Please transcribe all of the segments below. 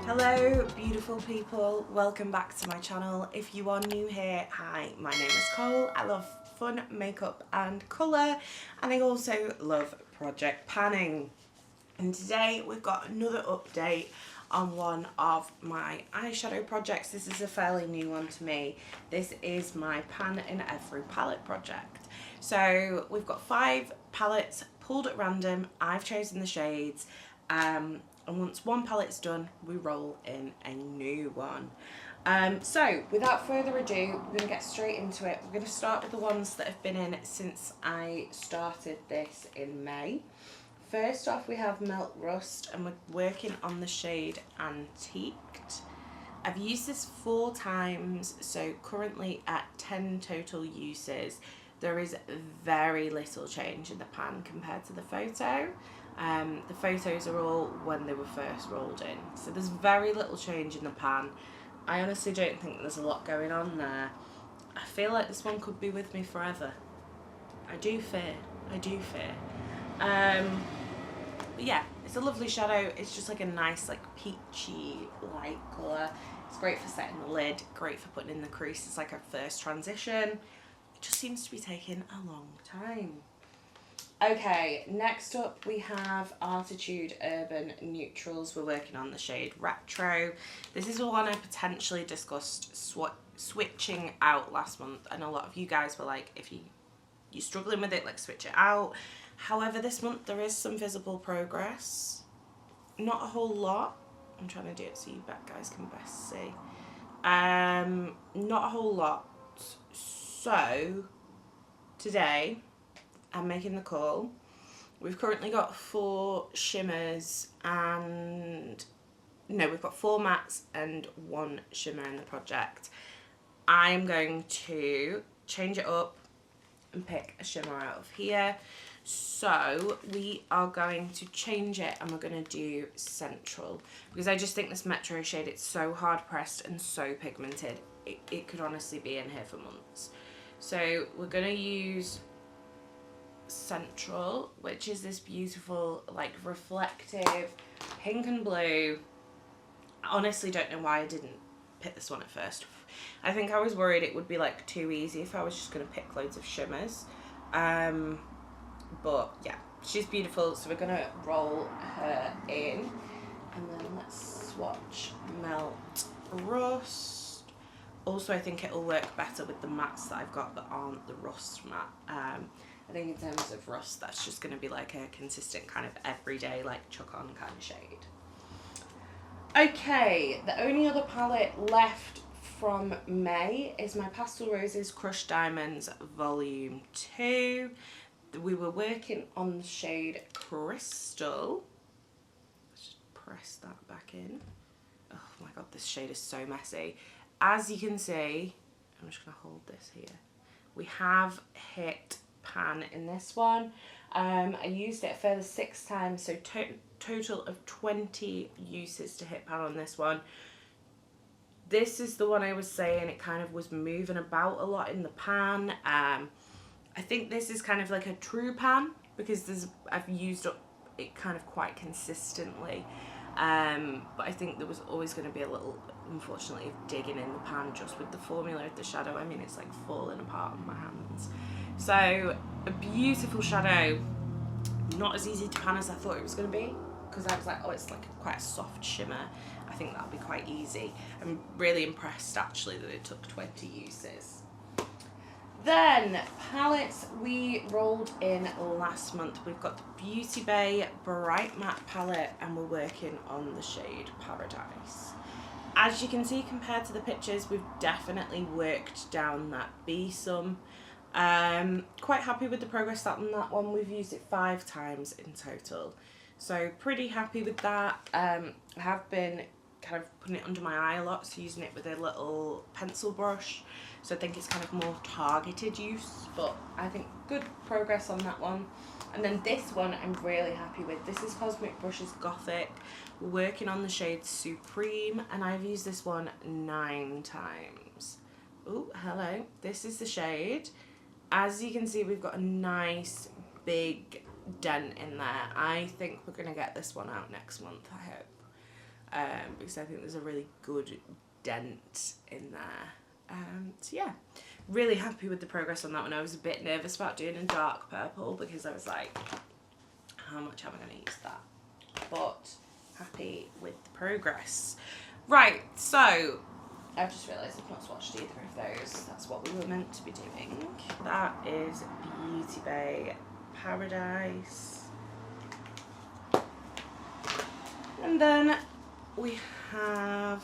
Hello beautiful people, welcome back to my channel. If you are new here, hi, my name is Cole. I love fun makeup and colour, and I also love project panning. And today we've got another update on one of my eyeshadow projects. This is a fairly new one to me. This is my pan in every palette project. So we've got 5 palettes pulled at random. I've chosen the shades. And once one palette's done, we roll in a new one. So without further ado, we're going to get straight into it. We're going to start with the ones that have been in since I started this in May. First off, we have Melt Rust, and we're working on the shade Antiqued. I've used this 4 times, so currently at 10 total uses. There is very little change in the pan compared to the photo. The photos are all when they were first rolled in, so there's very little change in the pan. I honestly don't think there's a lot going on there. I feel like this one could be with me forever. I do fear. But yeah, it's a lovely shadow. It's just like a nice like peachy light colour. It's great for setting the lid, great for putting in the crease. It's like a first transition. It just seems to be taking a long time. Okay, next up we have Artitude Urban Neutrals. We're working on the shade Retro. This is the one I potentially discussed switching out last month, and a lot of you guys were like, if you're struggling with it, like switch it out. However, this month there is some visible progress. Not a whole lot. I'm trying to do it so you guys can best see. Not a whole lot. So today I'm making the call. We've currently got 4 shimmers and we've got 4 mattes and 1 shimmer in the project. I'm going to change it up and pick a shimmer out of here. So we are going to change it, and we're going to do Central, because I just think this Metro shade, it's so hard pressed and so pigmented. It could honestly be in here for months. So we're going to use Central, which is this beautiful like reflective pink and blue. I honestly don't know why I didn't pick this one at first. I think I was worried it would be like too easy if I was just going to pick loads of shimmers. But yeah, she's beautiful, so we're going to roll her in, and then let's swatch Melt Rust. Also, I think it'll work better with the mattes that I've got that aren't the Rust matte. I think in terms of Rust, that's just going to be like a consistent kind of everyday, like chuck on kind of shade. Okay, the only other palette left from May is my Pastel Roses Crushed Diamonds Volume 2. We were working on the shade Crystal. Let's just press that back in. Oh my god, this shade is so messy. As you can see, I'm just going to hold this here. We have hit pan in this one. I used it a further 6 times, so total of 20 uses to hit pan on this one. This is the one I was saying it kind of was moving about a lot in the pan. I think this is kind of like a true pan, because I've used up it kind of quite consistently. But I think there was always going to be a little, unfortunately, of digging in the pan just with the formula of the shadow. I mean, it's like falling apart on my hands. So a beautiful shadow, not as easy to pan as I thought it was going to be, because I was like, oh, it's like quite a soft shimmer. I think that'll be quite easy. I'm really impressed actually that it took 20 uses. Then palettes we rolled in last month. We've got the Beauty Bay Bright Matte palette, and we're working on the shade Paradise. As you can see, compared to the pictures, we've definitely worked down that B some. Quite happy with the progress on that one. We've used it 5 times in total, so pretty happy with that. I have been kind of putting it under my eye a lot, so using it with a little pencil brush, so I think it's kind of more targeted use, but I think good progress on that one. And then this one I'm really happy with. This is Cosmic Brushes Gothic. We're working on the shade Supreme, and I've used this one 9 times. Oh, hello. This is the shade. As you can see, we've got a nice big dent in there. I think we're going to get this one out next month, I hope. Because I think there's a really good dent in there. So yeah, really happy with the progress on that one. I was a bit nervous about doing a dark purple because I was like, how much am I going to use that? But happy with the progress. Right, so I've just realised I've not swatched either of those. That's what we were meant to be doing. That is Beauty Bay Paradise. And then we have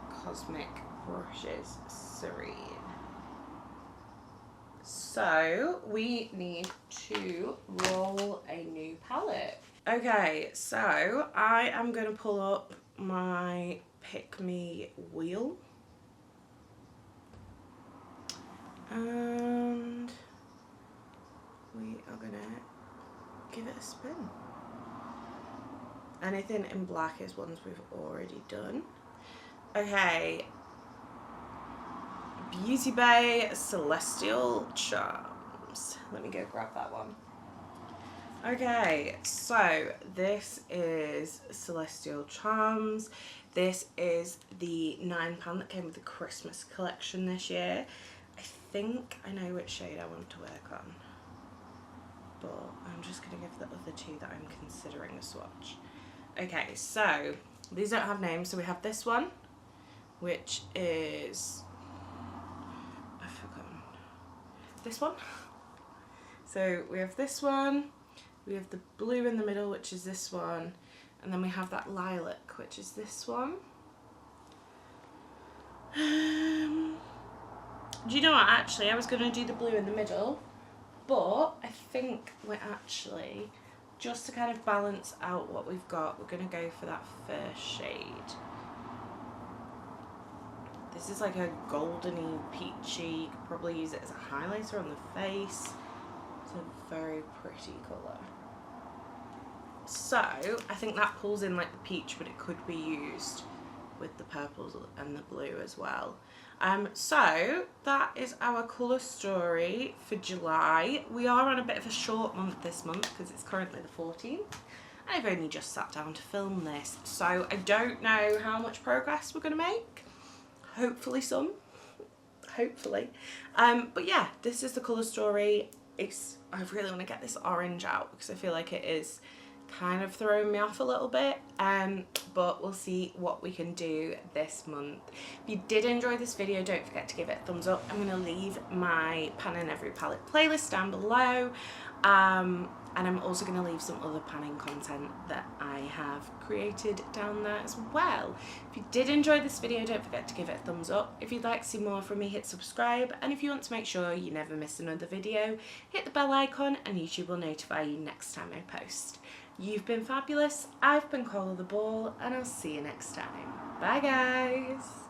Cosmic Brushes Serene. So we need to roll a new palette. Okay, so I am going to pull up my Pick Me wheel. And we are going to give it a spin. Anything in black is ones we've already done. Okay, Beauty Bay Celestial Charms. Let me go grab that one. Okay, so this is Celestial Charms. This is the £9 that came with the Christmas collection this year. I think I know which shade I want to work on, but I'm just going to give the other two that I'm considering a swatch. Okay, so these don't have names, so we have this one, which is, I've forgotten, this one. So we have this one, we have the blue in the middle, which is this one, and then we have that lilac, which is this one. Do you know what, actually I was going to do the blue in the middle, but I think we're actually, just to kind of balance out what we've got, we're going to go for that first shade. This is like a goldeny peachy, you could probably use it as a highlighter on the face. It's a very pretty colour. So I think that pulls in like the peach, but it could be used with the purples and the blue as well. So that is our colour story for July. We are on a bit of a short month this month because it's currently the 14th. I've only just sat down to film this, so I don't know how much progress we're going to make. Hopefully some. Hopefully. But yeah, this is the colour story. I really want to get this orange out because I feel like it is kind of throwing me off a little bit, but we'll see what we can do this month. If you did enjoy this video, don't forget to give it a thumbs up. I'm going to leave my Pan in Every Palette playlist down below, and I'm also going to leave some other panning content that I have created down there as well. If you did enjoy this video, don't forget to give it a thumbs up. If you'd like to see more from me, hit subscribe, and if you want to make sure you never miss another video, hit the bell icon and YouTube will notify you next time I post. You've been fabulous, I've been Cola the Ball, and I'll see you next time. Bye guys!